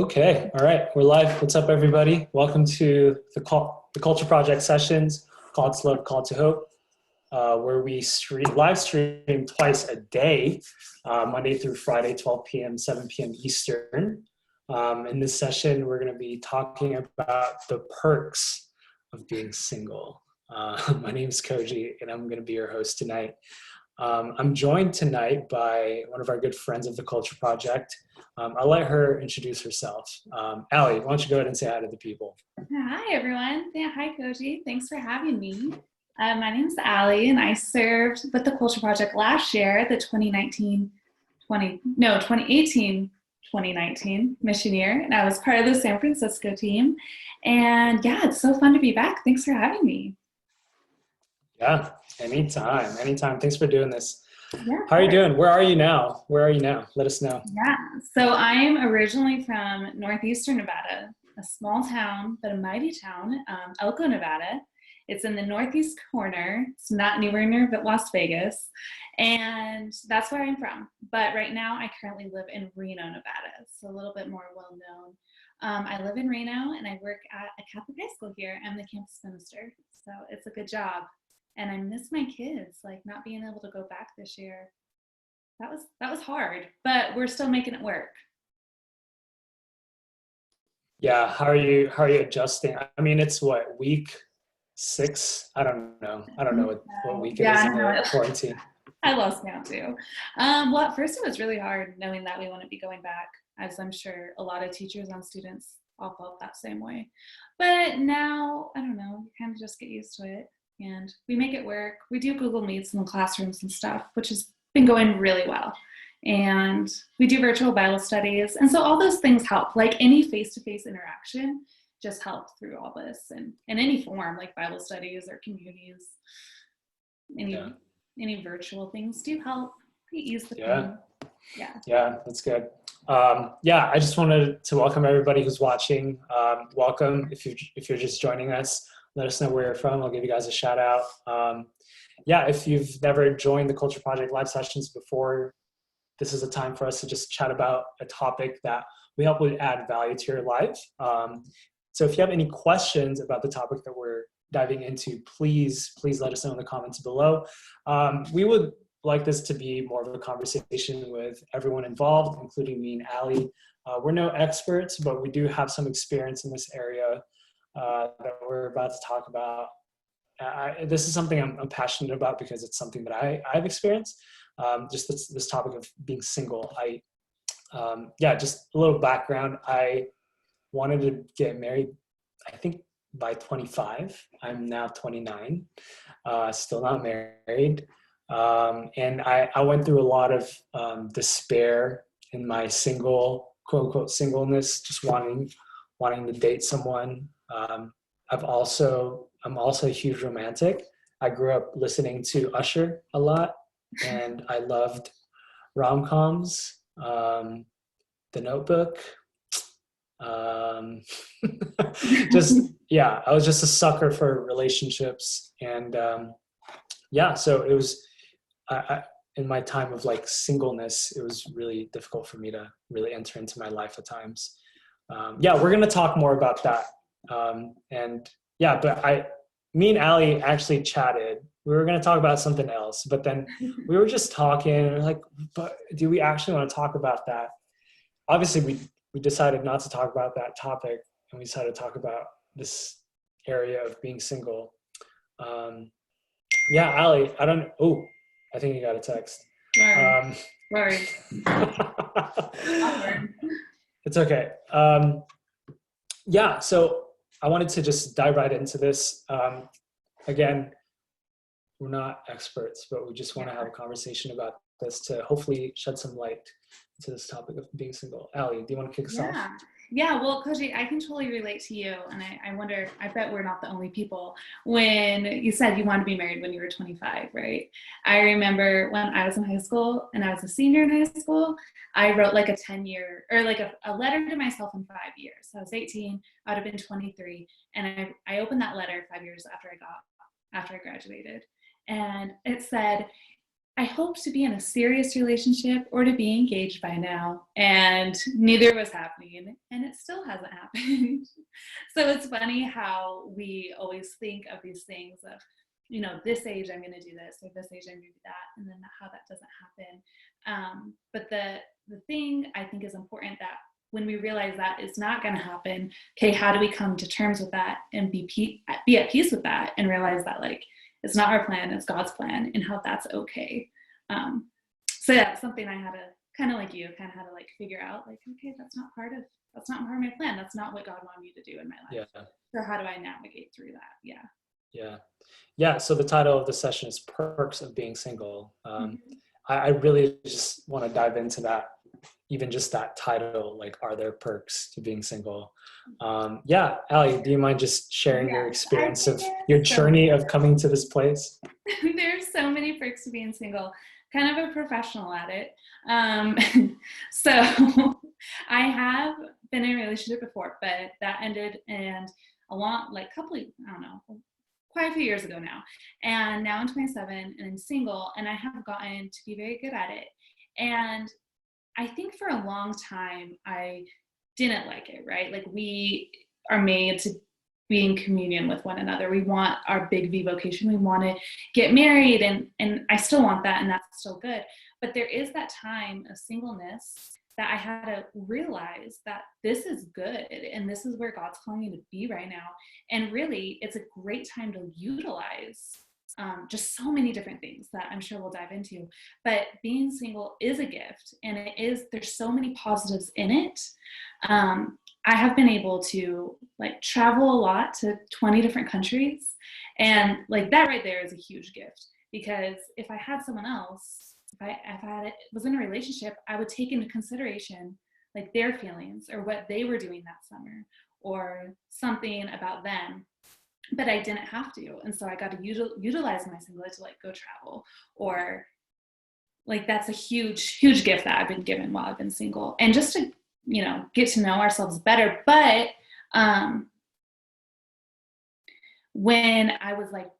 Okay, all right, we're live. What's up, everybody? Welcome to the Culture Project sessions, Call to Love, Call to Hope, where we live stream twice a day, Monday through Friday, 12 p.m., 7 p.m. Eastern. In this session, we're going to be talking about the perks of being single. My name is Koji, and I'm going to be your host tonight. I'm joined tonight by one of our good friends of the Culture Project. I'll let her introduce herself. Allie, why don't you go ahead and say hi to the people? Hi, everyone. Yeah, hi, Koji. Thanks for having me. My name is Allie, and I served with the Culture Project last year, the 2018-2019 mission year, and I was part of the San Francisco team. And yeah, it's so fun to be back. Thanks for having me. Yeah, anytime. Thanks for doing this. Yeah, how are you doing? Where are you now? Let us know. Yeah, so I'm originally from northeastern Nevada, a small town, but a mighty town, Elko, Nevada. It's in the northeast corner. It's not anywhere near Las Vegas. And that's where I'm from. But right now, I currently live in Reno, Nevada. It's a little bit more well-known. I live in Reno, and I work at a Catholic high school here. I'm the campus minister, so it's a good job. And I miss my kids, like not being able to go back this year. That was hard, but we're still making it work. Yeah, how are you adjusting? I mean, it's what, week 6? I don't know what week it is in the quarantine. I lost count too. Well, at first it was really hard knowing that we wouldn't be going back, as I'm sure a lot of teachers and students all felt that same way. But now, I don't know, you kind of just get used to it and we make it work. We do Google Meets in the classrooms and stuff, which has been going really well. And we do virtual Bible studies. And so all those things help, like any face-to-face interaction just help through all this, and in any form, like Bible studies or communities, any virtual things do help ease the pain. Yeah, that's good. I just wanted to welcome everybody who's watching. Welcome. If you're just joining us, let us know where you're from. I'll give you guys a shout out. If you've never joined the Culture Project live sessions before, this is a time for us to just chat about a topic that we hope would add value to your life. So if you have any questions about the topic that we're diving into, please let us know in the comments below. We would like this to be more of a conversation with everyone involved, including me and Allie. We're no experts, but we do have some experience in this area that we're about to talk about. This is something I'm passionate about because it's something that I've experienced. Just this topic of being single. Just a little background. I wanted to get married, I think by 25. I'm now 29, still not married. And I went through a lot of despair in my quote unquote singleness, just wanting to date someone. I'm also a huge romantic. I grew up listening to Usher a lot, and I loved rom-coms, The Notebook. I was just a sucker for relationships, and so it was. In my time of like singleness, it was really difficult for me to really enter into my life at times. We're gonna talk more about that. Me and Allie actually chatted. We were going to talk about something else, but then we were just talking and like, but do we actually want to talk about that? Obviously we decided not to talk about that topic, and we decided to talk about this area of being single. Allie, I think you got a text. Sorry. It's okay. So I wanted to just dive right into this. Again, we're not experts, but we just want to have a conversation about this to hopefully shed some light into this topic of being single. Allie, do you want to kick us off? Yeah, well, Koji, I can totally relate to you. And I wonder, I bet we're not the only people. When you said you wanted to be married when you were 25, right? I remember when I was in high school and I was a senior in high school, I wrote like a 10-year, or like a letter to myself in 5 years. So I was 18, I would have been 23. And I opened that letter 5 years after I graduated. And it said, I hope to be in a serious relationship or to be engaged by now. And neither was happening, and it still hasn't happened. So it's funny how we always think of these things of, this age I'm going to do this, or this age I'm going to do that, and then how that doesn't happen. But the thing I think is important, that when we realize that is not going to happen, okay, how do we come to terms with that and be at peace with that, and realize that, like, it's not our plan, it's God's plan, and how that's okay. So that's something I had to kind of, like you, kind of had to like figure out, like, okay, that's not part of my plan. That's not what God wanted me to do in my life. Yeah. So how do I navigate through that? Yeah. So the title of the session is Perks of Being Single. I really just want to dive into that, even just that title, like, are there perks to being single? Yeah, Allie, do you mind just sharing your experience of your journey of coming to this place? There's so many perks to being single. Kind of a professional at it. So I have been in a relationship before, but that ended, and quite a few years ago now. And now I'm 27 and I'm single, and I have gotten to be very good at it. And I think for a long time I didn't like it, right? Like, we are made to be in communion with one another. We want our big V vocation. We want to get married, and I still want that, and that's still good. But there is that time of singleness that I had to realize that this is good, and this is where God's calling me to be right now. And really, it's a great time to utilize just so many different things that I'm sure we'll dive into. But being single is a gift, and there's so many positives in it. I have been able to, like, travel a lot to 20 different countries, and like that right there is a huge gift, because if I had someone else, was in a relationship, I would take into consideration, like, their feelings or what they were doing that summer or something about them. But I didn't have to. And so I got to utilize my singlehood to, like, go travel, or, like, that's a huge, huge gift that I've been given while I've been single, and just to, get to know ourselves better. But when I was, like,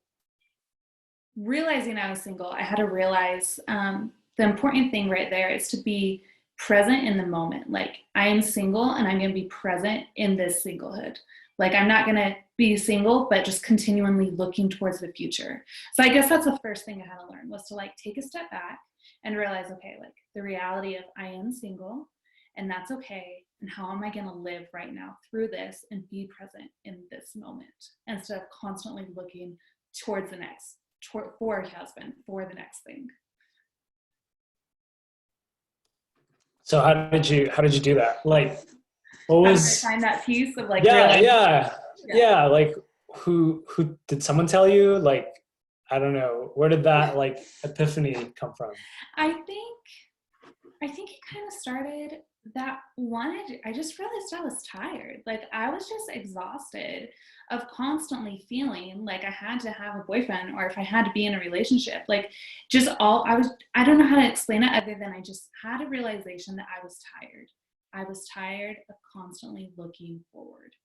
realizing I was single, I had to realize the important thing right there is to be present in the moment. Like, I am single, and I'm going to be present in this singlehood. Like, I'm not going to be single, but just continually looking towards the future. So I guess that's the first thing I had to learn, was to, like, take a step back and realize, okay, like, the reality of I am single, and that's okay. And how am I going to live right now through this and be present in this moment, instead of constantly looking towards the next, for a husband, for the next thing. So how did you do that? Like, what was, find that piece of, like, yeah, like, who did someone tell you? Like, I don't know, where did that, like, epiphany come from? I think it kind of started that I just realized I was tired. Like, I was just exhausted of constantly feeling like I had to have a boyfriend, or if I had to be in a relationship, like, just I don't know how to explain it, other than I just had a realization that I was tired. I was tired of constantly looking forward.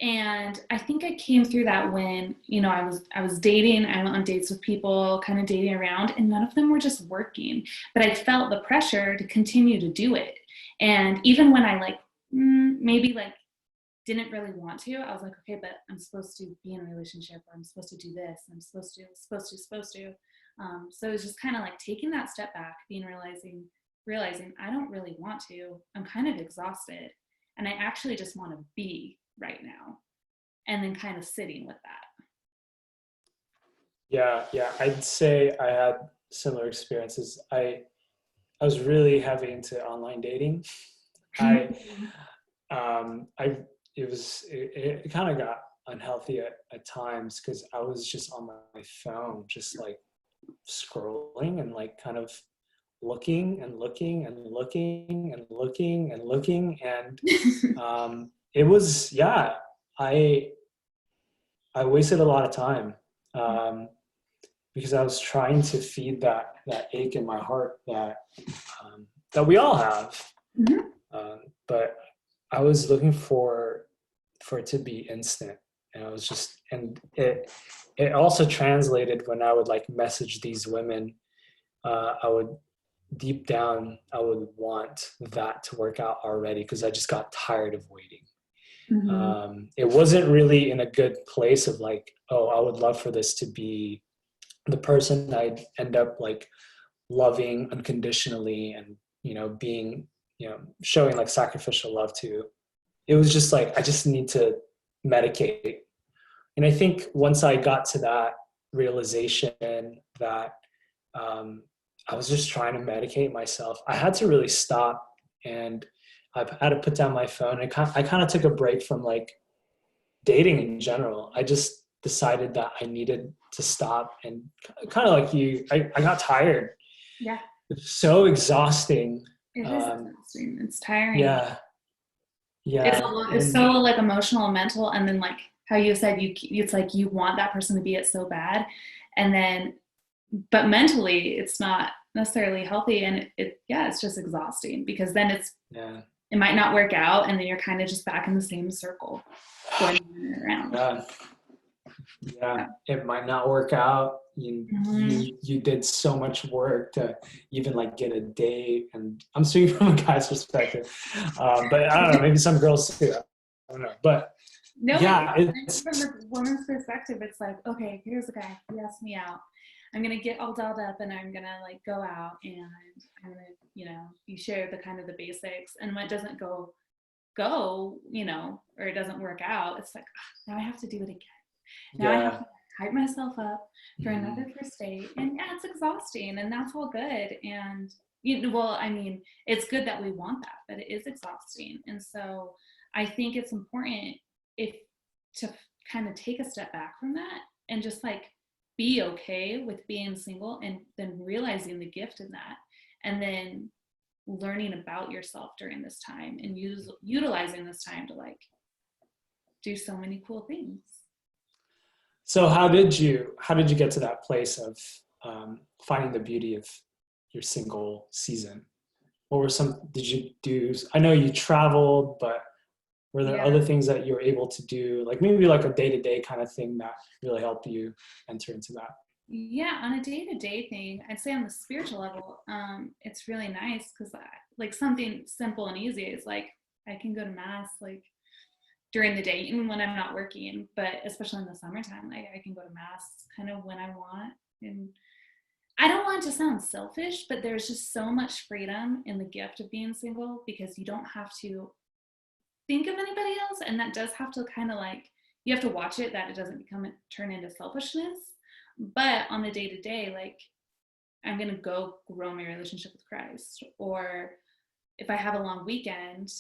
And I think I came through that when, I was dating. I went on dates with people, kind of dating around, and none of them were just working. But I felt the pressure to continue to do it. And even when I, like, maybe, like, didn't really want to, I was like, okay, but I'm supposed to be in a relationship, or I'm supposed to do this, I'm supposed to. So it was just kind of like taking that step back, realizing I don't really want to. I'm kind of exhausted, and I actually just want to be right now, and then kind of sitting with that. Yeah, I'd say I had similar experiences. I was really heavy into online dating. It kind of got unhealthy at times, because I was just on my phone, just, like, scrolling and, like, kind of looking and looking and looking and looking and looking. And it was, I wasted a lot of time, because I was trying to feed that ache in my heart that we all have. But I was looking for it to be instant, and I was just and it also translated when I would like message these women. I would deep down, I would want that to work out already because I just got tired of waiting. Mm-hmm. It wasn't really in a good place of like, oh, I would love for this to be the person I'd end up like loving unconditionally and, being, showing like sacrificial love to. It was just like, I just need to medicate. And I think once I got to that realization that I was just trying to medicate myself, I had to really stop, and I've had to put down my phone. I kind of took a break from like dating in general. I just decided that I needed to stop, and kind of like you, I got tired. Yeah. It's so exhausting. It is exhausting. It's tiring. Yeah. Yeah. It's And so like emotional and mental, and then like how you said, it's like you want that person to be it so bad, and then but mentally it's not necessarily healthy, and it's just exhausting because then yeah. it might not work out, and then you're kind of just back in the same circle going around. Yeah. Yeah, it might not work out. You did so much work to even like get a date, and I'm speaking from a guy's perspective, but I don't know, maybe some girls too. I don't know, but No, yeah, it's from the woman's perspective. It's like, okay, here's a guy. He asked me out. I'm gonna get all dolled up, and I'm gonna like go out, and I'm gonna, you share the kind of the basics, and when it doesn't go, or it doesn't work out, it's like, now I have to do it again. Now I have to hype myself up for another first date, and yeah, it's exhausting, and that's all good. And I mean, it's good that we want that, but it is exhausting. And so I think it's important to kind of take a step back from that and just like be okay with being single, and then realizing the gift in that, and then learning about yourself during this time, and utilizing this time to like do so many cool things. So how did you get to that place of finding the beauty of your single season? Did you do? I know you traveled, but were there other things that you were able to do, like maybe like a day-to-day kind of thing that really helped you enter into that? Yeah, on a day-to-day thing, I'd say on the spiritual level, it's really nice because like something simple and easy is like I can go to mass like during the day, even when I'm not working, but especially in the summertime, like I can go to mass kind of when I want. And I don't want it to sound selfish, but there's just so much freedom in the gift of being single, because you don't have to think of anybody else. And that does have to kind of like, you have to watch it, that it doesn't turn into selfishness. But on the day to day, like I'm going to go grow my relationship with Christ. Or if I have a long weekend,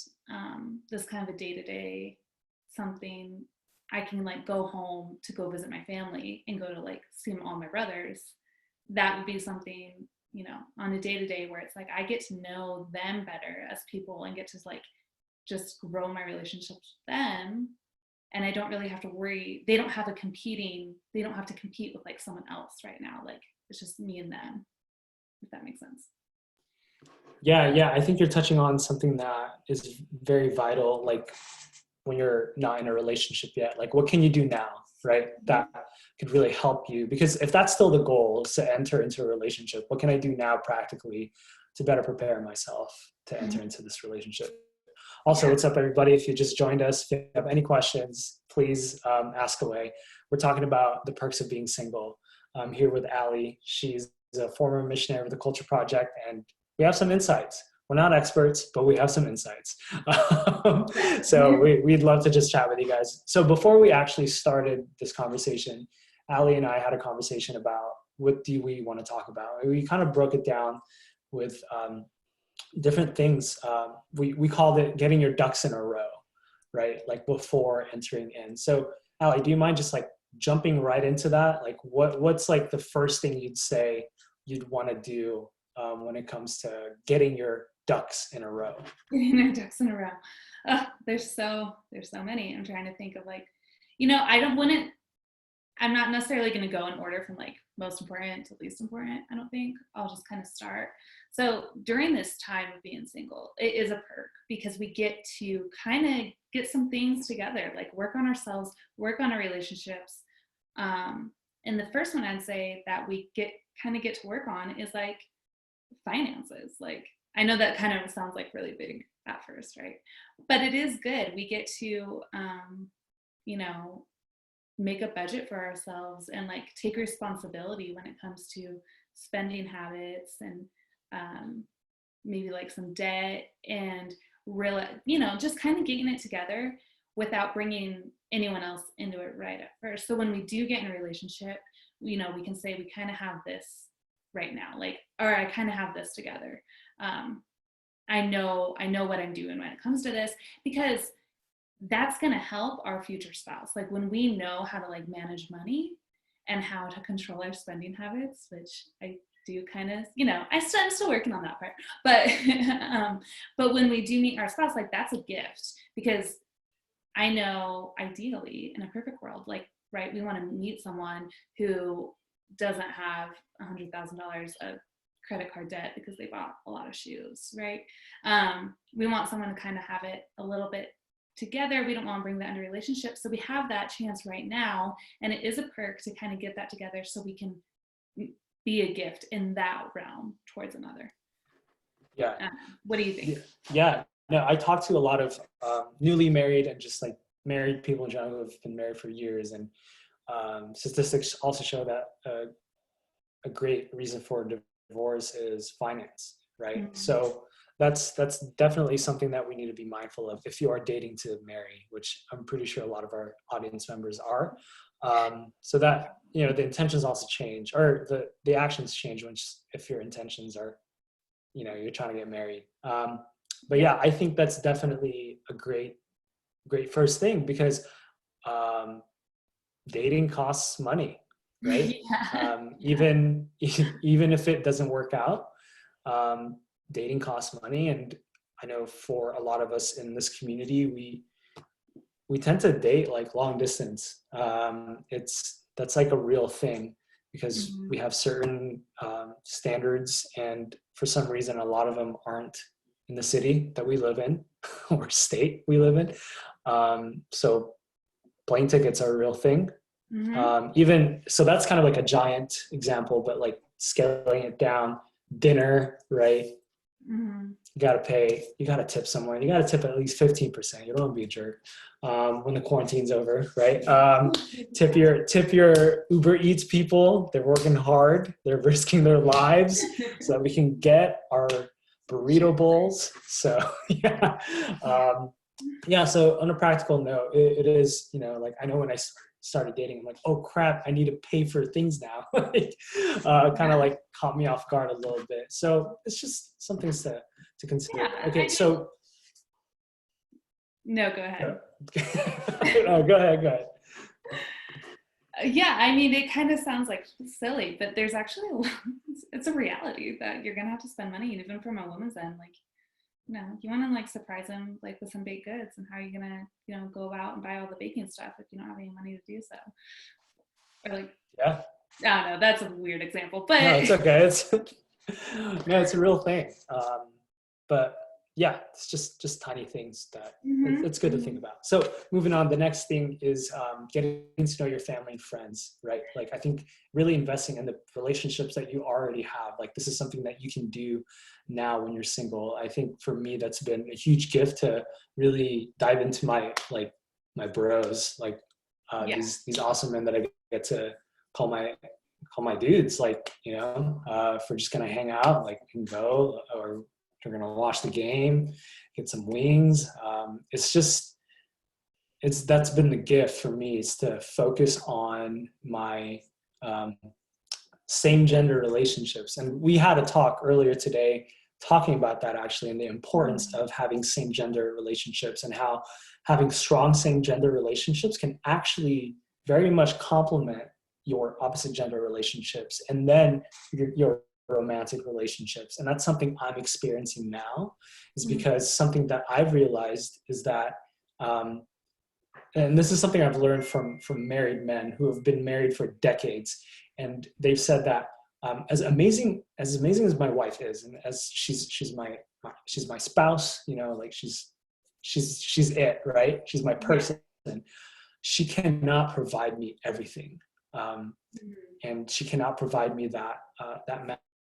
this kind of a day to day something, I can like go home to go visit my family and go to like see all my brothers. That would be something, on a day to day where it's like I get to know them better as people and get to like just grow my relationships with them. And I don't really have to worry. They don't have to compete with like someone else right now. Like it's just me and them, if that makes sense. Yeah. I think you're touching on something that is very vital. Like when you're not in a relationship yet, like what can you do now, right? That could really help you, because if that's still the goal, is to enter into a relationship, what can I do now practically to better prepare myself to enter into this relationship? Also, what's up, everybody? If you just joined us, if you have any questions, please ask away. We're talking about the perks of being single. I'm here with Allie. She's a former missionary with the Culture Project, and we have some insights. We're not experts, but we have some insights. So we'd love to just chat with you guys. So before we actually started this conversation, Allie and I had a conversation about what do we want to talk about. We kind of broke it down with different things. We called it getting your ducks in a row, right? Like before entering in. So Allie, do you mind just like jumping right into that? Like what's like the first thing you'd say you'd want to do when it comes to getting your ducks in a row? Getting your ducks in a row. There's so many. I'm trying to think of like, I'm not necessarily going to go in order from like most important to least important. I don't think. I'll just kind of start. So during this time of being single, it is a perk because we get to kind of get some things together, like work on ourselves, work on our relationships, And the first one I'd say that we get to work on is like finances. Like, I know that kind of sounds like really big at first, right? But it is good. We get to, you know, make a budget for ourselves and like take responsibility when it comes to spending habits and maybe like some debt and real, you know, just kind of getting it together without bringing anyone else into it right at first. So when we do get in a relationship, you know, we can say we kind of have this right now, like, or I kind of have this together. I know what I'm doing when it comes to this, because that's going to help our future spouse. Like when we know how to like manage money and how to control our spending habits, which I do kind of, you know, I'm still working on that part, but when we do meet our spouse, like that's a gift, because I know ideally in a perfect world, like, right, we want to meet someone who doesn't have $100,000 of credit card debt because they bought a lot of shoes, right? We want someone to kind of have it a little bit together. We don't want to bring that into relationship. So we have that chance right now. And it is a perk to kind of get that together so we can be a gift in that realm towards another. Yeah. What do you think? Yeah. No, I talk to a lot of newly married and just like married people in general who have been married for years. And statistics also show that a great reason for divorce is finance, right? Mm-hmm. So that's definitely something that we need to be mindful of if you are dating to marry, which I'm pretty sure a lot of our audience members are. So that, you know, the intentions also change, or the actions change if your intentions are, you know, you're trying to get married. But yeah, I think that's definitely a great first thing, because dating costs money, right? Yeah. Even if it doesn't work out, dating costs money. And I know for a lot of us in this community, we tend to date like long distance. That's like a real thing, because we have certain standards, and for some reason a lot of them aren't in the city that we live in or state we live in. So plane tickets are a real thing. Even so, that's kind of like a giant example, but like scaling it down, dinner, right? You got to pay, you got to tip somewhere. You got to tip at least 15%. You don't want to be a jerk when the quarantine's over, right? Tip your Uber Eats people. They're working hard. They're risking their lives so that we can get our burrito bowls. So yeah. So on a practical note, it is, you know, like I know when I started dating, I'm like, oh crap, I need to pay for things now. Kind of like caught me off guard a little bit. So it's just some things to consider. Yeah, okay, so no, go ahead. No, go ahead. Yeah, I mean, it kind of sounds like silly, but there's actually it's a reality that you're gonna have to spend money, and even from a woman's end, like, you know, you want to like surprise them like with some baked goods, and how are you gonna, you know, go out and buy all the baking stuff if you don't have any money to do so? Or like, Yeah, I don't know, that's a weird example, but no, it's okay. It's a real thing. But yeah, it's just tiny things that it's good to think about. So moving on, the next thing is getting to know your family and friends, right? Like I think really investing in the relationships that you already have. Like this is something that you can do now when you're single. I think for me, that's been a huge gift to really dive into my bros, like these awesome men that I get to call my dudes, like, you know, if we're just gonna hang out, like we can go, or we're gonna watch the game, get some wings. That's been the gift for me, is to focus on my same gender relationships. And we had a talk earlier today talking about that actually, and the importance of having same gender relationships, and how having strong same gender relationships can actually very much complement your opposite gender relationships, and then your romantic relationships. And that's something I'm experiencing now, is because something that I've realized is that, and this is something I've learned from married men who have been married for decades, and they've said that as amazing as my wife is, and as she's my spouse, you know, like she's it, right? She's my person. She cannot provide me everything. And she cannot provide me that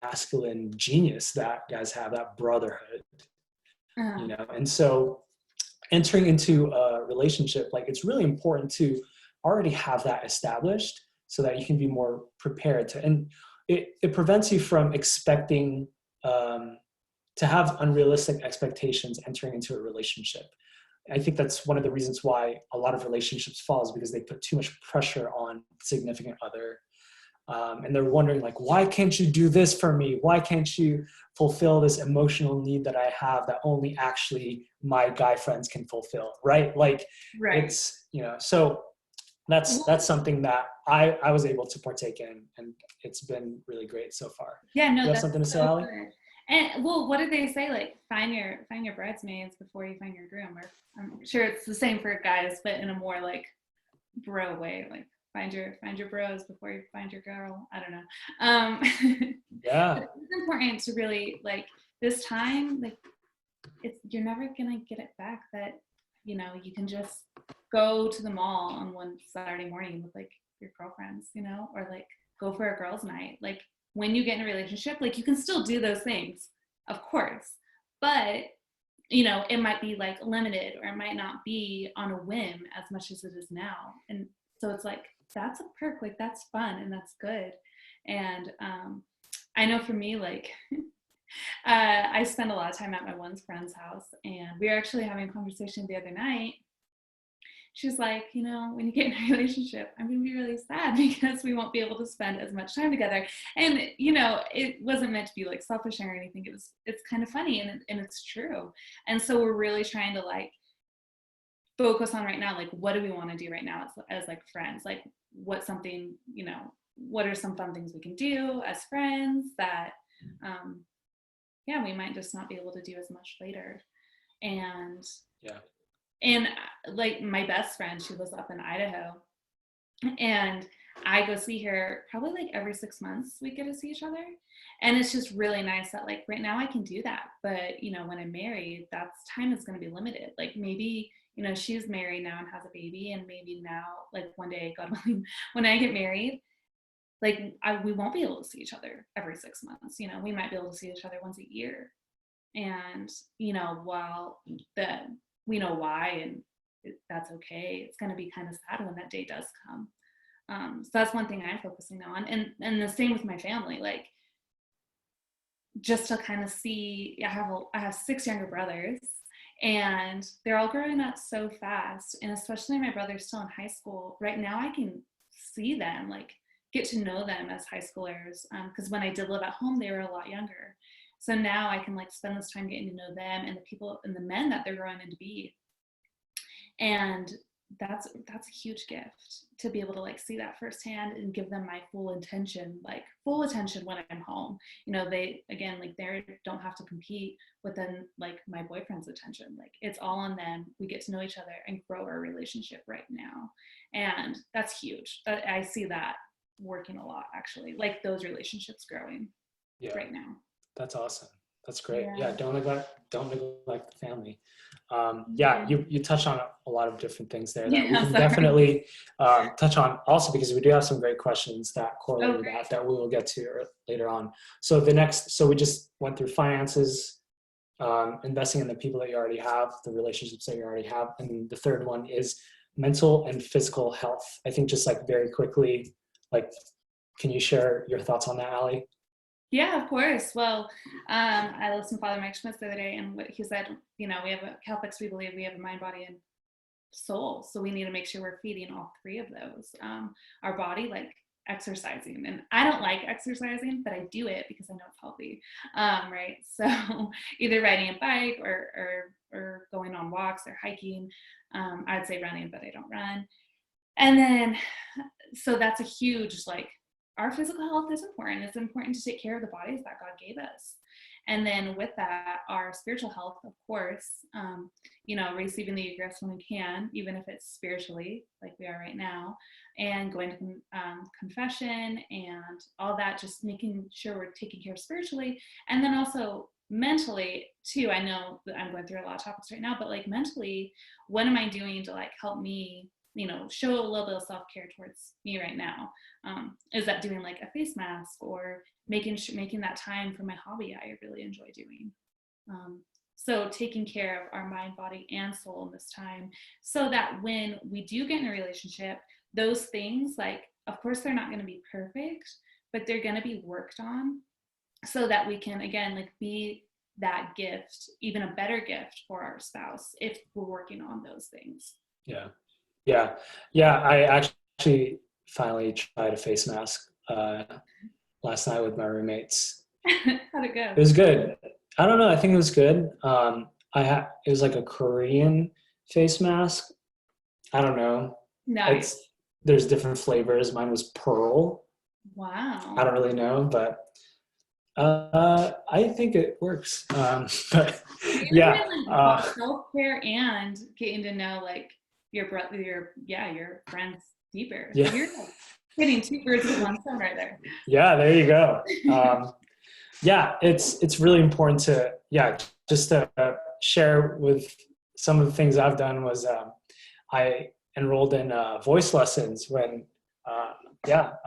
masculine genius that guys have, that brotherhood, you know. And so entering into a relationship, like, it's really important to already have that established so that you can be more prepared to, and it prevents you from expecting to have unrealistic expectations entering into a relationship. I think that's one of the reasons why a lot of relationships fall, is because they put too much pressure on significant other. And they're wondering, like, why can't you do this for me? Why can't you fulfill this emotional need that I have that only actually my guy friends can fulfill, right? Like, it's, you know, so that's something that I was able to partake in, and it's been really great so far. Yeah, no, you have that's something to say, so Ali? good. And well, what did they say? Like, find your bridesmaids before you find your groom. Or I'm sure it's the same for guys, but in a more like bro way. Like, find your bros before you find your girl. I don't know. Yeah. It's important to really, like, this time, like, you're never gonna get it back. That, you know, you can just go to the mall on one Saturday morning with like your girlfriends, you know, or like go for a girls' night. Like, when you get in a relationship, like, you can still do those things, of course, but, you know, it might be like limited, or it might not be on a whim as much as it is now. And so it's like, that's a perk, like, that's fun and that's good. And I know for me, like, I spend a lot of time at my one friend's house, and we were actually having a conversation the other night. She's like, you know, when you get in a relationship, I'm going to be really sad because we won't be able to spend as much time together. And, you know, it wasn't meant to be like selfish or anything. It's kind of funny, and it's true. And so we're really trying to like focus on right now, like, what do we want to do right now as like friends? Like, what's something, you know, what are some fun things we can do as friends that, yeah, we might just not be able to do as much later. And like, my best friend, she lives up in Idaho, and I go see her probably like every 6 months. We get to see each other, and it's just really nice that, like, right now I can do that. But, you know, when I'm married, that's time is going to be limited. Like, maybe, you know, she's married now and has a baby, and maybe now, like, one day, God willing, when I get married, like, we won't be able to see each other every 6 months. You know, we might be able to see each other once a year. And, you know, while we know why, and that's okay, it's going to be kind of sad when that day does come. So that's one thing I'm focusing on. And the same with my family, like, just to kind of see, I have 6 younger brothers, and they're all growing up so fast. And especially my brother's still in high school. Right now I can see them, like, get to know them as high schoolers. Because when I did live at home, they were a lot younger. So now I can, like, spend this time getting to know them and the people and the men that they're growing into be. And that's a huge gift, to be able to, like, see that firsthand and give them my full attention when I'm home. You know, they don't have to compete within, like, my boyfriend's attention. Like, it's all on them. We get to know each other and grow our relationship right now. And that's huge. I see that working a lot, actually, like, those relationships growing right now. That's awesome. That's great. Yeah. Don't neglect the family. You touched on a lot of different things there that we can definitely touch on also, because we do have some great questions that correlate with that we will get to later on. So we just went through finances, investing in the people that you already have, the relationships that you already have. And the third one is mental and physical health. I think, just like, very quickly, like, can you share your thoughts on that, Ali? Yeah, of course. Well, I listened to Father Mike Schmitz the other day, and what he said, you know, Catholics, we believe we have a mind, body, and soul. So we need to make sure we're feeding all 3 of those. Our body, like, exercising. And I don't like exercising, but I do it because I know it's healthy. Right. So either riding a bike or going on walks or hiking. I'd say running, but I don't run. And then, so that's a huge, like, our physical health is important. It's important to take care of the bodies that God gave us. And then with that, our spiritual health, of course, you know, receiving the Eucharist when we can, even if it's spiritually, like we are right now, and going to confession and all that, just making sure we're taking care of spiritually. And then also mentally too. I know that I'm going through a lot of topics right now, but, like, mentally, what am I doing to, like, help me show a little bit of self-care towards me right now? Is that doing like a face mask, or making that time for my hobby I really enjoy doing? So taking care of our mind, body, and soul in this time, so that when we do get in a relationship, those things, like, of course, they're not going to be perfect, but they're going to be worked on, so that we can, again, like, be that gift, even a better gift for our spouse if we're working on those things. Yeah. I actually finally tried a face mask last night with my roommates. How'd it go? It was good. I don't know. I think it was good. It was like a Korean face mask. I don't know. Nice. There's different flavors. Mine was pearl. Wow. I don't really know, but I think it works. But yeah, self-care and getting to know like your friends deeper. Yeah. So you're hitting two birds with one stone right there. Yeah, there you go. Yeah, it's really important to just to share with some of the things I've done was I enrolled in voice lessons when I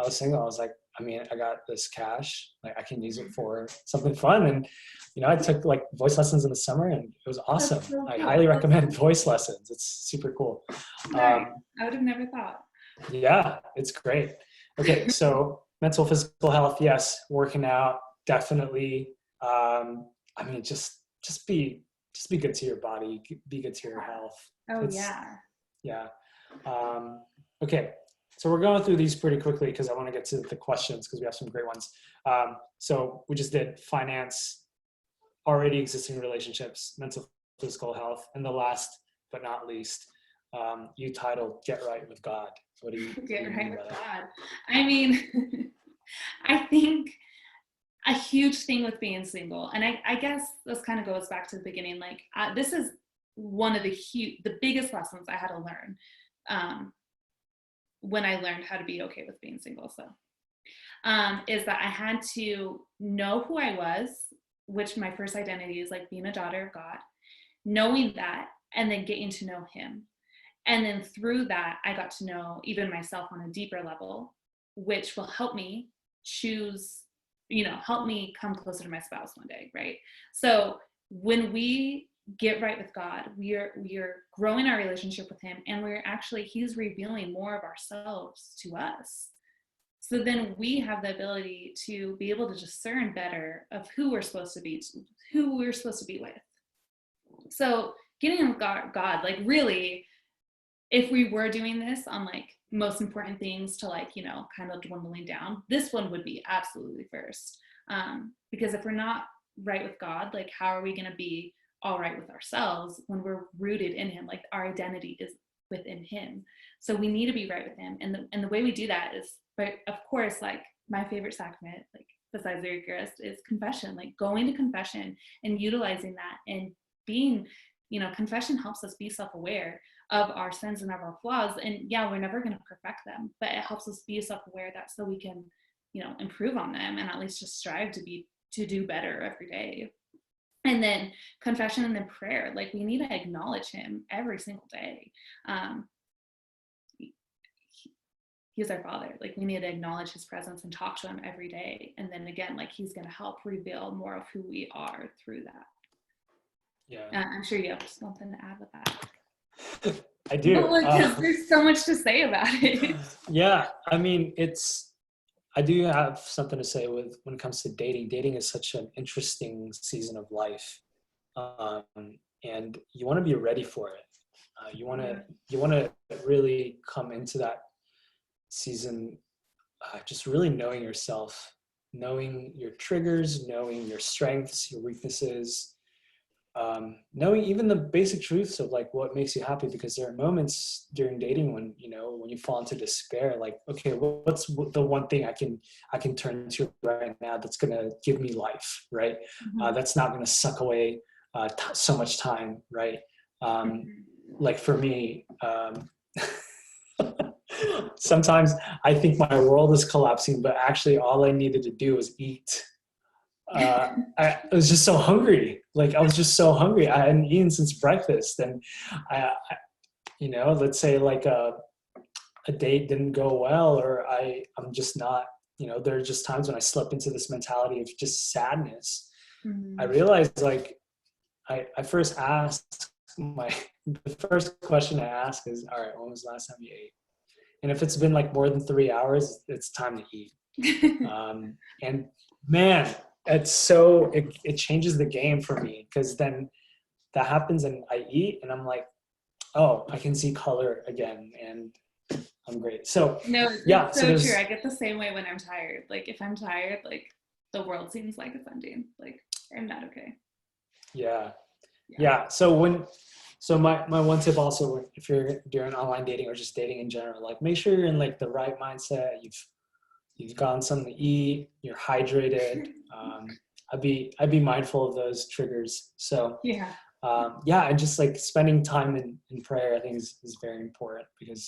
was single. I was like, I got this cash, like I can use it for something fun, and I took like voice lessons in the summer, and it was awesome. So cool. I highly recommend voice lessons. It's super cool. Right. I would have never thought. Yeah, it's great. Okay, so mental, physical health, yes. Working out, definitely. Just be good to your body, be good to your health. Yeah. Okay, so we're going through these pretty quickly because I want to get to the questions because we have some great ones. So we just did finance, already existing relationships, mental, physical health, and the last but not least, you titled Get Right with God. What do you Get right with God? I think a huge thing with being single, and I guess this kind of goes back to the beginning, like this is one of the biggest lessons I had to learn when I learned how to be okay with being single. So is that I had to know who I was, which my first identity is like being a daughter of God, knowing that, and then getting to know him. And then through that, I got to know even myself on a deeper level, which will help me choose, help me come closer to my spouse one day, right? So when we get right with God, we are growing our relationship with him, and he's revealing more of ourselves to us. So then we have the ability to be able to discern better of who we're supposed to be with. So getting with God, like really, if we were doing this on like most important things to like, kind of dwindling down, this one would be absolutely first. Because if we're not right with God, like how are we going to be all right with ourselves when we're rooted in him? Like our identity is within him. So we need to be right with him. And the way we do that is, but of course, like my favorite sacrament, like besides the Eucharist, is confession, like going to confession and utilizing that, and being, confession helps us be self-aware of our sins and of our flaws. And yeah, we're never going to perfect them, but it helps us be self-aware that so we can, improve on them, and at least just strive to do better every day. And then confession, and then prayer, like we need to acknowledge him every single day. He's our Father. Like we need to acknowledge his presence and talk to him every day. And then again, like he's going to help reveal more of who we are through that. Yeah. I'm sure you have something to add with that. I do. Because there's so much to say about it. Yeah. I do have something to say when it comes to dating. Dating is such an interesting season of life. And you want to be ready for it. You want to really come into that season just really knowing yourself, knowing your triggers, knowing your strengths, your weaknesses, knowing even the basic truths of like what makes you happy, because there are moments during dating when you fall into despair, like, okay, what's the one thing I can turn to right now that's going to give me life, right? Mm-hmm. That's not going to suck away so much time, right? Like for me, sometimes I think my world is collapsing, but actually all I needed to do was eat. I was just so hungry. Like I was just so hungry. I hadn't eaten since breakfast, and let's say like a date didn't go well, or I'm just not, there are just times when I slip into this mentality of just sadness. I Mhm. realized like I first asked the first question I ask is, all right, when was the last time you ate? And if it's been like more than 3 hours, it's time to eat. And man, it changes the game for me, because then that happens and I eat and I'm like, oh, I can see color again and I'm great. So No, yeah, it's so so true. I there's, get the same way when I'm tired. Like if I'm tired, like the world seems like it's ending. Like I'm not okay. yeah, Yeah. yeah. So my one tip also, if you're doing online dating or just dating in general, like make sure you're in like the right mindset. You've gotten something to eat, you're hydrated. I'd be mindful of those triggers. So Yeah. yeah, and just like spending time in prayer, I think is very important, because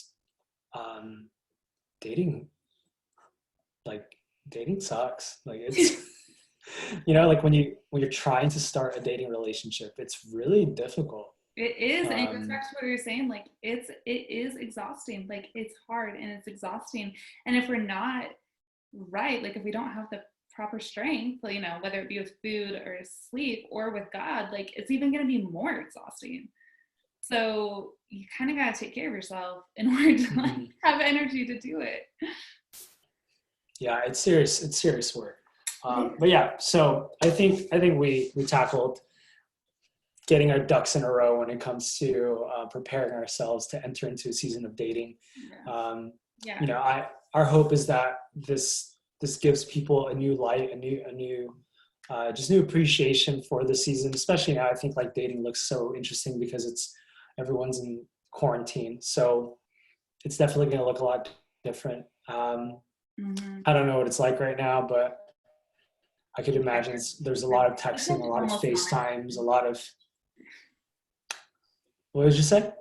um, dating, like dating sucks. Like it's, like when you're trying to start a dating relationship, it's really difficult. It is, and it goes Um, back to what you were saying. Like it is exhausting. Like it's hard and it's exhausting. And if we're not right, like if we don't have the proper strength, whether it be with food or sleep or with God, like it's even going to be more exhausting. So you kind of got to take care of yourself in order to like mhm. have energy to do it. Yeah, it's serious. It's serious work. It is. But yeah, so I think we tackled getting our ducks in a row when it comes to preparing ourselves to enter into a season of dating. Yeah. Um, Yeah. our hope is that this gives people a new light, a new just new appreciation for the season. Especially now, I think like dating looks so interesting because everyone's in quarantine, so it's definitely going to look a lot different. Mm-hmm. I don't know what it's like right now, but I could imagine there's a lot of I feel texting, like a it's lot of almost FaceTimes, a non-existent. lot of, what did you say?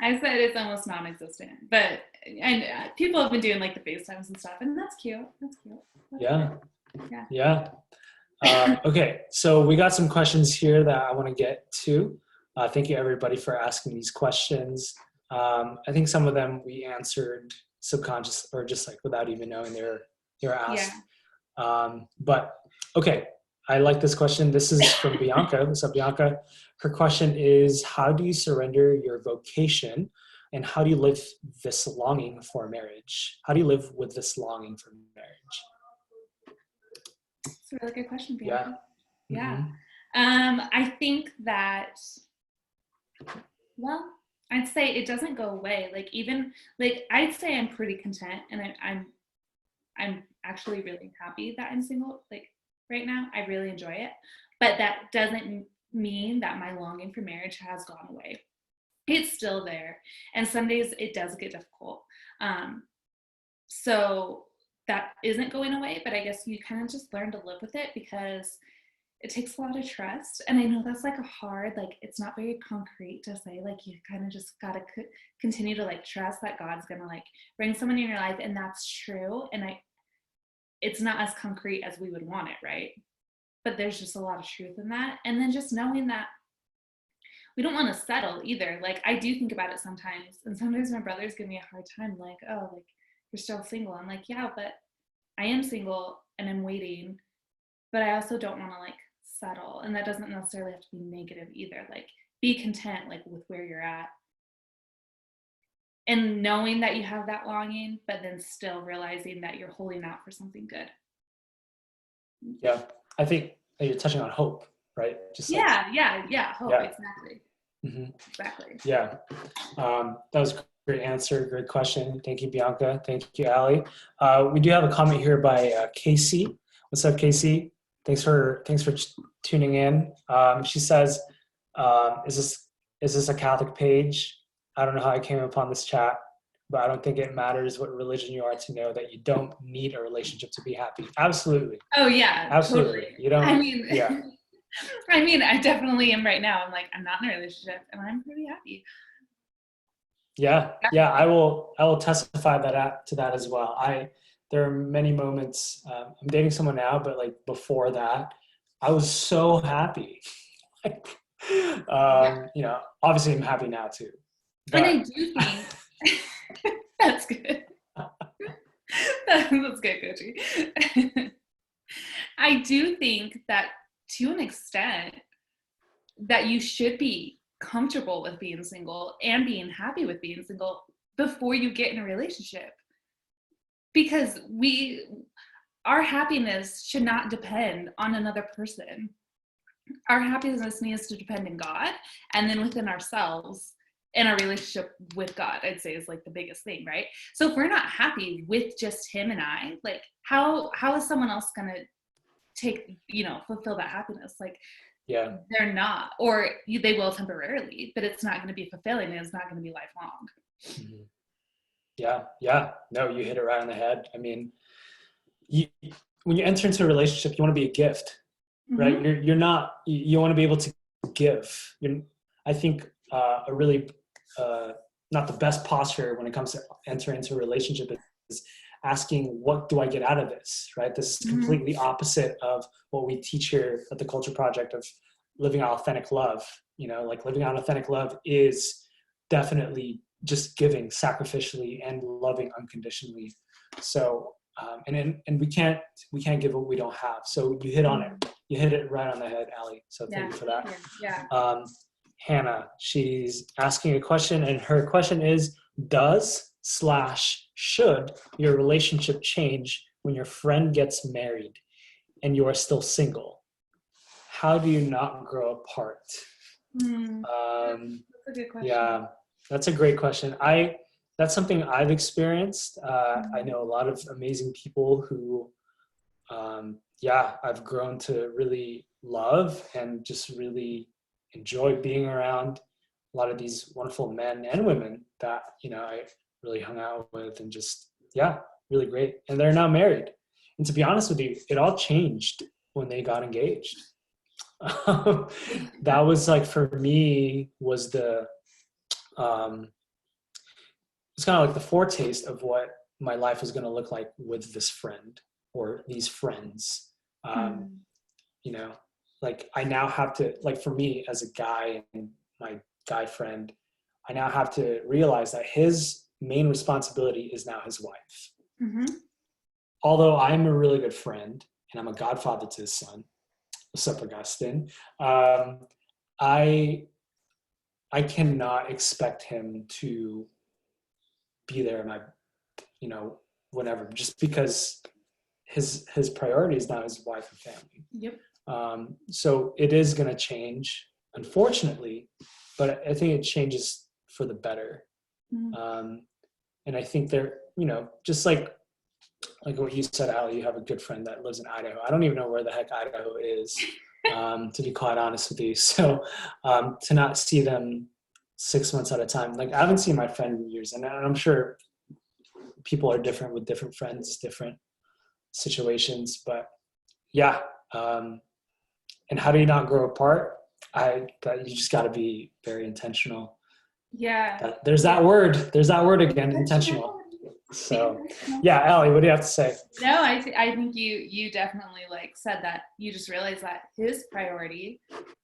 I said it's almost non-existent, but and people have been doing like the FaceTimes and stuff, and that's cute. That's cute. That's Yeah, good. Yeah. yeah. Okay, so we got some questions here that I want to get to. Thank you everybody for asking these questions. I think some of them we answered subconscious or just like without even knowing they were Yeah. asked. But okay, I like this question. This is from Bianca. What's up, Bianca? Her question is, how do you surrender your vocation, and how do you live this longing for marriage? How do you live with this longing for marriage? It's a really good question, Yeah. Bianca. Yeah. Mm-hmm. I think that, well, I'd say it doesn't go away. Like even like I'd say I'm pretty content, and I'm actually really happy that I'm single. Like right now, I really enjoy it. But that doesn't mean that my longing for marriage has gone away. It's still there, and some days it does get difficult. Um, so that isn't going away, but I guess you kind of just learn to live with it because it takes a lot of trust. And I know that's like a hard, like it's not very concrete to say, like you kind of just got to continue to like trust that God's going to like bring someone in your life, and that's true. And it's not as concrete as we would want it, right? But there's just a lot of truth in that. And then just knowing that we don't want to settle either. Like I do think about it sometimes, and sometimes my brothers give me a hard time, like, oh, like you're still single. I'm like, yeah, but I am single and I'm waiting, but I also don't want to like settle. And that doesn't necessarily have to be negative either. Like be content like with where you're at, and knowing that you have that longing, but then still realizing that you're holding out for something good. Yeah. I think that you're touching on hope, right? Just like, Yeah. Hope, yeah. exactly. Mm-hmm. Exactly. Yeah. That was a great answer. Great question. Thank you, Bianca. Thank you, Ali. We do have a comment here by Casey. What's up, Casey? Thanks for tuning in. She says, is this a Catholic page? I don't know how I came upon this chat, but I don't think it matters what religion you are to know that you don't need a relationship to be happy. Absolutely. Oh yeah, Absolutely. totally. You I don't, mean, yeah. I mean, I definitely am right now. I'm like, I'm not in a relationship and I'm pretty happy. Yeah, yeah, I will testify to that as well. There are many moments. I'm dating someone now, but like before that, I was so happy. Yeah. Obviously, I'm happy now too. And I But do think That's good. That's good, Coachy. I do think that to an extent that you should be comfortable with being single and being happy with being single before you get in a relationship. Because our happiness should not depend on another person. Our happiness needs to depend on God, and then within ourselves and our relationship with God, I'd say, is like the biggest thing, right? So if we're not happy with just him and I, like how is someone else gonna fulfill that happiness? Like, Yeah. they're not, or they will temporarily, but it's not going to be fulfilling, and it's not going to be lifelong. Mm-hmm. Yeah. No, you hit it right on the head. I mean, when you enter into a relationship, you want to be a gift, right? You want to be able to give. I think a really not the best posture when it comes to entering into a relationship is asking, what do I get out of this, right? This is completely opposite of what we teach here at the Culture Project of living out authentic love. Like living out authentic love is definitely just giving sacrificially and loving unconditionally. So, and we can't give what we don't have. So you hit on it. You hit it right on the head, Allie. So thank you for that. Yeah. Hannah, she's asking a question, and her question is, should your relationship change when your friend gets married and you are still single? How do you not grow apart? That's a good question. Yeah, that's a great question. That's something I've experienced. I know a lot of amazing people who, I've grown to really love and just really enjoy being around a lot of these wonderful men and women that, I really hung out with, and just, really great. And they're now married. And to be honest with you, it all changed when they got engaged. That was like, for me, was it's kind of like the foretaste of what my life was going to look like with this friend or these friends. Like I now have to, like, for me as a guy and my guy friend, I now have to realize that his main responsibility is now his wife. Although I'm a really good friend and I'm a godfather to his son, what's up, Augustine? I cannot expect him to be there in my, whatever, just because his priority is now his wife and family. Yep. So it is going to change, unfortunately, but I think it changes for the better. And I think just like what you said, Allie, you have a good friend that lives in Idaho. I don't even know where the heck Idaho is, to be quite honest with you. So to not see them 6 months at a time, like I haven't seen my friend in years, and I'm sure people are different with different friends, different situations, but yeah. And how do you not grow apart? You just got to be very intentional. Yeah. There's that word again, intentional. So yeah, Allie, what do you have to say? No, I think you definitely said that. You just realized that his priority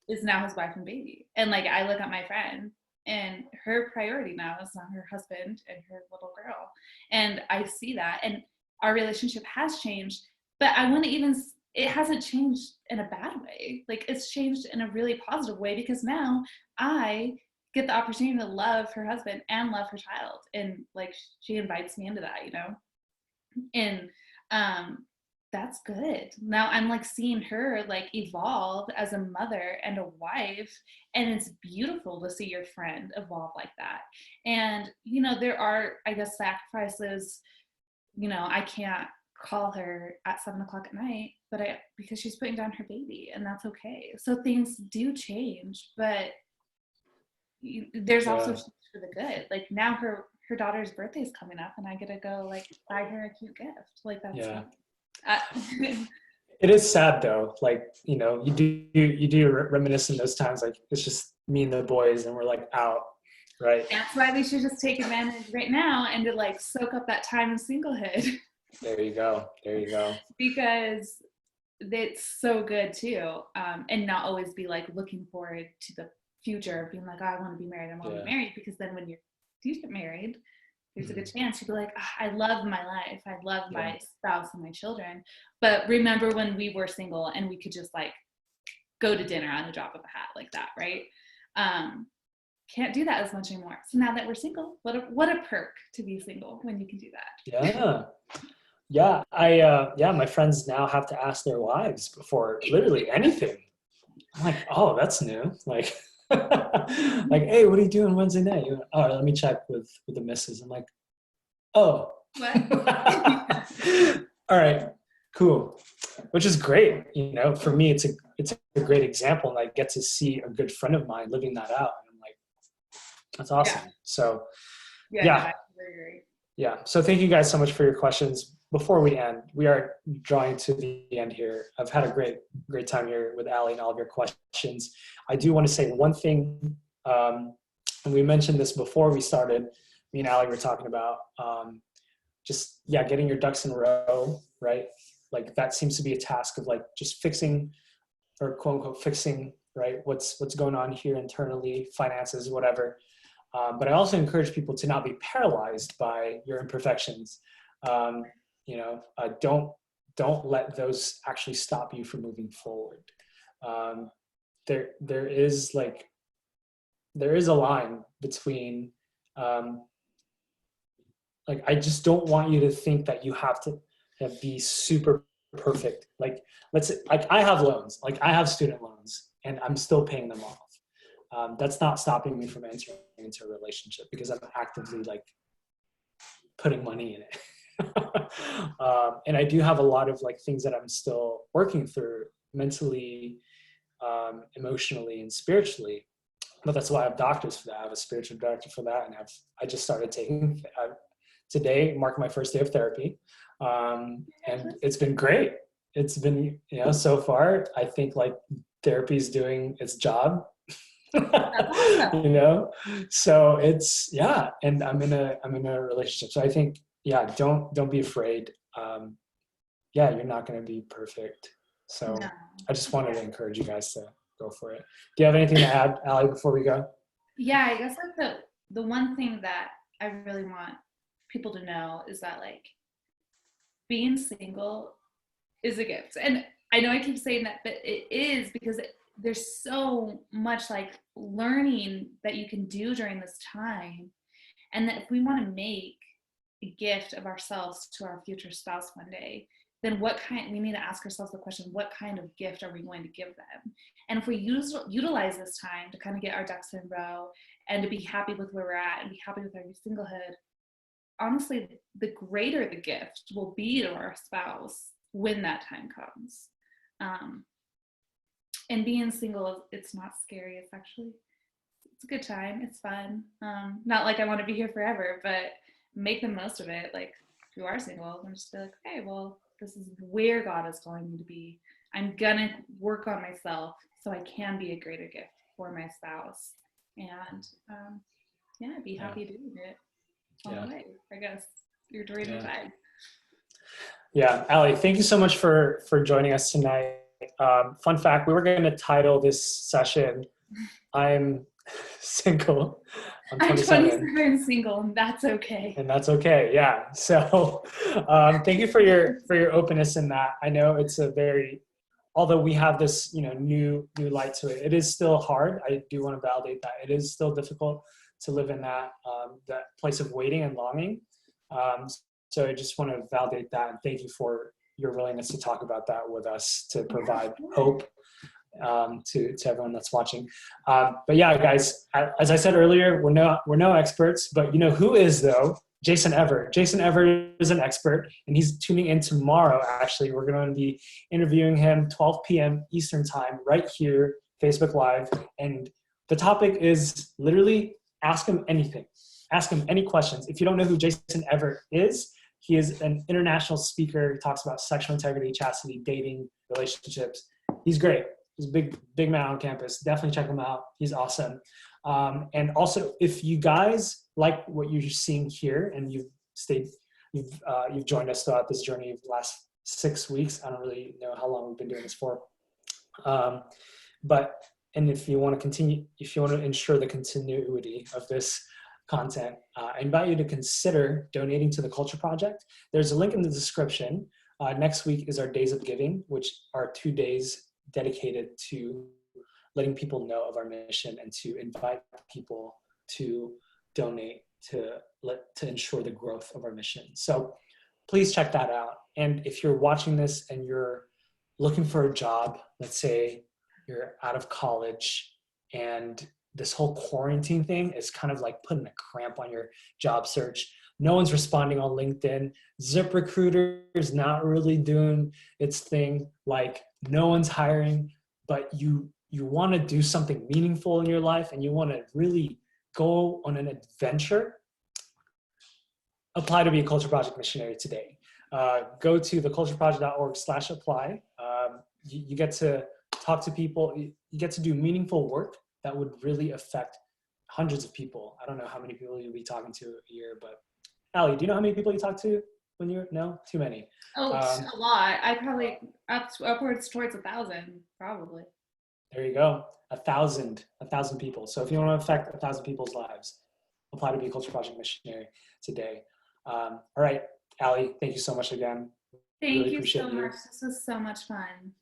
is now his wife and baby. And I look at my friend, and her priority now is not her husband and her little girl. And I see that, and our relationship has changed, but it hasn't changed in a bad way. It's changed in a really positive way, because now I get the opportunity to love her husband and love her child. And she invites me into that, and that's good. Now I'm seeing her evolve as a mother and a wife, and it's beautiful to see your friend evolve like that. And there are, I guess, sacrifices. I can't call her at 7:00 at night, because she's putting down her baby, and that's okay. So things do change, but there's also for the good. Now her daughter's birthday is coming up, and I get to go buy her a cute gift. That's it is sad though. You do reminisce in those times. It's just me and the boys, and we're out, right? That's why we should just take advantage right now and to soak up that time in singlehood. There you go. Because it's so good too, and not always be looking forward to the future of being I want to be married, because then when you do get married, there's a good chance you'd be like, I love my life. I love my spouse and my children. But remember when we were single and we could just like go to dinner on the drop of a hat like that, right? Can't do that as much anymore. So now that we're single, what a perk to be single when you can do that. My friends now have to ask their wives before literally anything. I'm like, oh, that's new. Like, like, hey, what are you doing Wednesday night? You're like, all right, let me check with the missus. I'm like, oh, What? all right, cool. Which is great. You know, for me, it's a great example, and I get to see a good friend of mine living that out. And I'm like, that's awesome. Yeah. So, No, I agree. yeah. So thank you guys so much for your questions. Before we end, we are drawing to the end here. I've had a great time here with Allie and all of your questions. I do want to say one thing, and we mentioned this before we started. Me and Allie were talking about getting your ducks in a row, right? Like that seems to be a task of like just fixing, or quote unquote fixing, right? What's going on here internally, finances, whatever. But I also encourage people to not be paralyzed by your imperfections. Don't let those actually stop you from moving forward. There is a line between, I just don't want you to think that you have to be super perfect. I have loans, I have student loans, and I'm still paying them off. That's not stopping me from entering into a relationship because I'm actively putting money in it. And I do have a lot of things that I'm still working through mentally, emotionally, and spiritually. But that's why I have doctors for that. I have a spiritual director for that, and I just started taking today. Marked my first day of therapy, and it's been great. It's been so far. I think therapy is doing its job. So it's and I'm in a relationship. So I think don't be afraid. You're not going to be perfect. So no. I just wanted to encourage you guys to go for it. Do you have anything to add, Allie, before we go? Yeah, I guess the one thing that I really want people to know is that being single is a gift. And I know I keep saying that, but it is because there's so much learning that you can do during this time. And that if we want to make a gift of ourselves to our future spouse one day, then we need to ask ourselves the question, what kind of gift are we going to give them? And if we utilize this time to kind of get our ducks in a row and to be happy with where we're at and be happy with our singlehood, honestly, the greater the gift will be to our spouse when that time comes. And being single, it's not scary. It's a good time. It's fun. Not I want to be here forever, but make the most of it. If you are single, then just be okay, well, this is where God is calling me to be. I'm gonna work on myself so I can be a greater gift for my spouse. And be happy doing it on the way, I guess. You're during the time. Yeah, Allie, thank you so much for joining us tonight. Fun fact, we were going to title this session, I'm single. I'm 27 and single, and that's okay. And that's okay, yeah. So thank you for your openness in that. I know it's although we have this new light to it, it is still hard. I do want to validate that. It is still difficult to live in that place of waiting and longing. So I just want to validate that, and thank you for your willingness to talk about that with us, to provide hope to everyone that's watching. But yeah, guys, as I said earlier, we're no experts, but who is though? Jason Everett. Jason Everett is an expert, and he's tuning in tomorrow. Actually, we're going to be interviewing him 12 p.m. Eastern time right here, Facebook Live. And the topic is literally ask him anything. Ask him any questions. If you don't know who Jason Everett is, he is an international speaker. He talks about sexual integrity, chastity, dating, relationships. He's great. He's a big man on campus. Definitely check him out. He's awesome. And also, if you guys like what you're seeing here and you've joined us throughout this journey of the last 6 weeks, I don't really know how long we've been doing this for. And if you want to continue, if you want to ensure the continuity of this, content, I invite you to consider donating to the Culture Project. There's a link in the description. Next week is our Days of Giving, which are 2 days dedicated to letting people know of our mission and to invite people to donate to ensure the growth of our mission. So please check that out. And if you're watching this and you're looking for a job, let's say you're out of college and this whole quarantine thing is kind of like putting a cramp on your job search. No one's responding on LinkedIn. ZipRecruiter is not really doing its thing. Like no one's hiring, but you want to do something meaningful in your life and you want to really go on an adventure, apply to be a Culture Project missionary today. Go to thecultureproject.org/apply. You get to talk to people. You get to do meaningful work that would really affect hundreds of people. I don't know how many people you'll be talking to a year, but Allie, do you know how many people you talk to when you're, no? Too many. Oh, a lot. I probably upwards towards 1,000, probably. There you go. 1,000 people. So if you want to affect 1,000 people's lives, apply to be a Culture Project missionary today. All right, Allie, thank you so much again. Thank you so much. This was so much fun.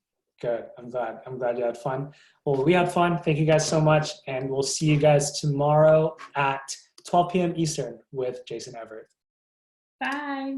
Good. I'm glad you had fun. Well, we had fun. Thank you guys so much. And we'll see you guys tomorrow at 12 p.m. Eastern with Jason Everett. Bye.